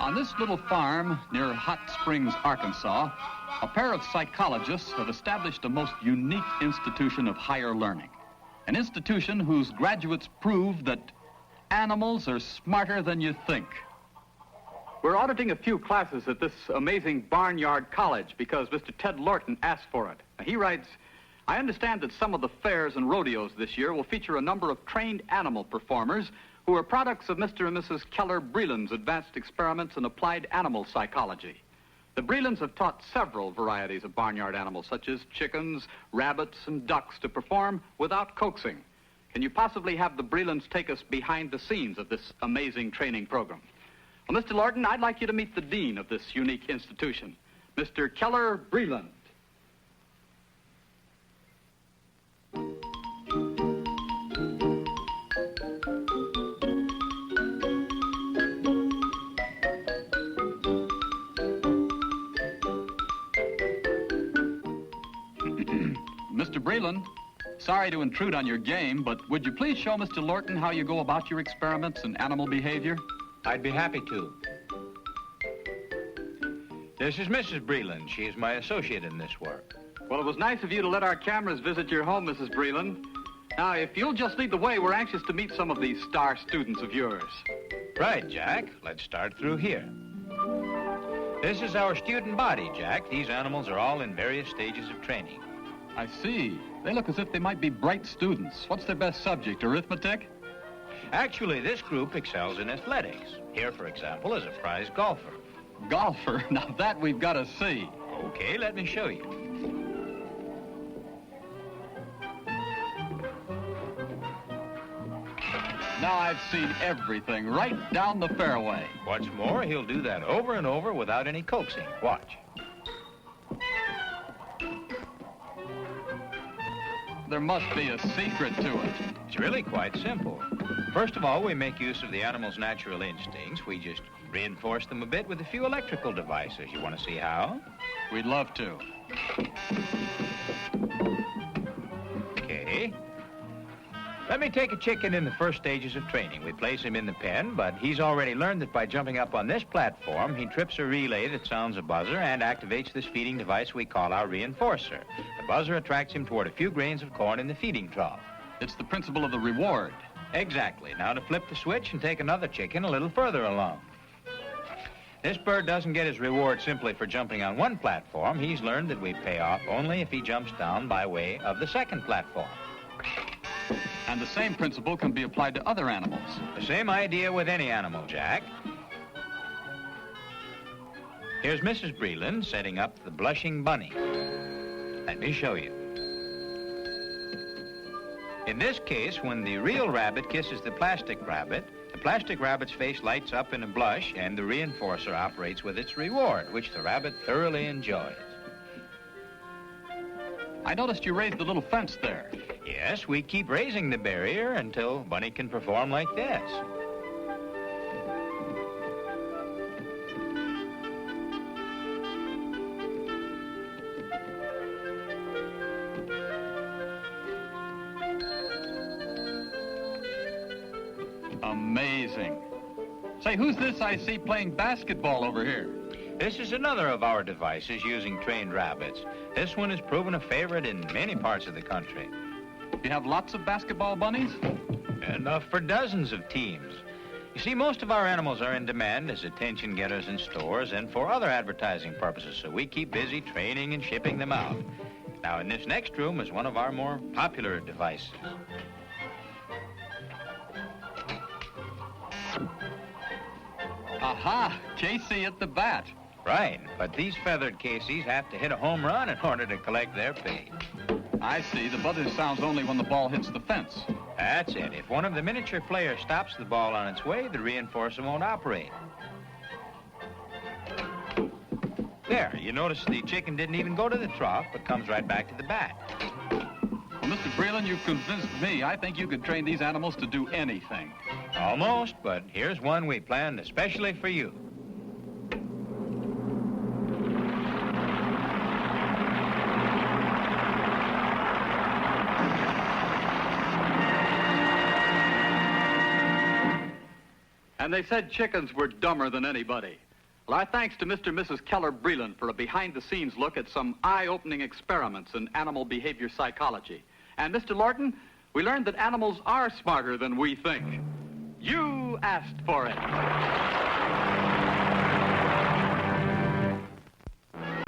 On this little farm near Hot Springs, Arkansas, a pair of psychologists have established a most unique institution of higher learning. An institution whose graduates prove that animals are smarter than you think. We're auditing a few classes at this amazing barnyard college because Mr. Ted Lorton asked for it. He writes, I understand that some of the fairs and rodeos this year will feature a number of trained animal performers who are products of Mr. and Mrs. Keller Breland's advanced experiments in applied animal psychology. The Brelands have taught several varieties of barnyard animals, such as chickens, rabbits, and ducks, to perform without coaxing. Can you possibly have the Brelands take us behind the scenes of this amazing training program? Well, Mr. Lorton, I'd like you to meet the dean of this unique institution, Mr. Keller Breland. Mr. Breland, sorry to intrude on your game, but would you please show Mr. Lorton how you go about your experiments in animal behavior? I'd be happy to. This is Mrs. Breland. She is my associate in this work. Well, it was nice of you to let our cameras visit your home, Mrs. Breland. Now, if you'll just lead the way, we're anxious to meet some of these star students of yours. Right, Jack. Let's start through here. This is our student body, Jack. These animals are all in various stages of training. I see. They look as if they might be bright students. What's their best subject, arithmetic? Actually, this group excels in athletics. Here, for example, is a prize golfer. Golfer? Now that we've got to see. Okay, let me show you. Now I've seen everything right down the fairway. What's more, he'll do that over and over without any coaxing. Watch. There must be a secret to it. It's really quite simple. First of all, we make use of the animal's natural instincts. We just reinforce them a bit with a few electrical devices. You want to see how? We'd love to. Okay. Let me take a chicken in the first stages of training. We place him in the pen, but he's already learned that by jumping up on this platform, he trips a relay that sounds a buzzer and activates this feeding device we call our reinforcer. The buzzer attracts him toward a few grains of corn in the feeding trough. It's the principle of the reward. Exactly. Now to flip the switch and take another chicken a little further along. This bird doesn't get his reward simply for jumping on one platform. He's learned that we pay off only if he jumps down by way of the second platform. And the same principle can be applied to other animals. The same idea with any animal, Jack. Here's Mrs. Breland setting up the blushing bunny. Let me show you. In this case, when the real rabbit kisses the plastic rabbit's face lights up in a blush, and the reinforcer operates with its reward, which the rabbit thoroughly enjoys. I noticed you raised the little fence there. Yes, we keep raising the barrier until Bunny can perform like this. Amazing. Say, who's this I see playing basketball over here? This is another of our devices using trained rabbits. This one has proven a favorite in many parts of the country. You have lots of basketball bunnies? Enough for dozens of teams. You see, most of our animals are in demand as attention getters in stores and for other advertising purposes, so we keep busy training and shipping them out. Now, in this next room is one of our more popular devices. Aha! Casey at the bat. Right, but these feathered Caseys have to hit a home run in order to collect their pay. I see. The buzzer sounds only when the ball hits the fence. That's it. If one of the miniature players stops the ball on its way, the reinforcer won't operate. There, you notice the chicken didn't even go to the trough, but comes right back to the bat. Well, Mr. Breland, you've convinced me. I think you could train these animals to do anything. Almost, but here's one we planned especially for you. And they said chickens were dumber than anybody. Well, our thanks to Mr. and Mrs. Keller Breland for a behind-the-scenes look at some eye-opening experiments in animal behavior psychology. And, Mr. Lorton, we learned that animals are smarter than we think. You asked for it.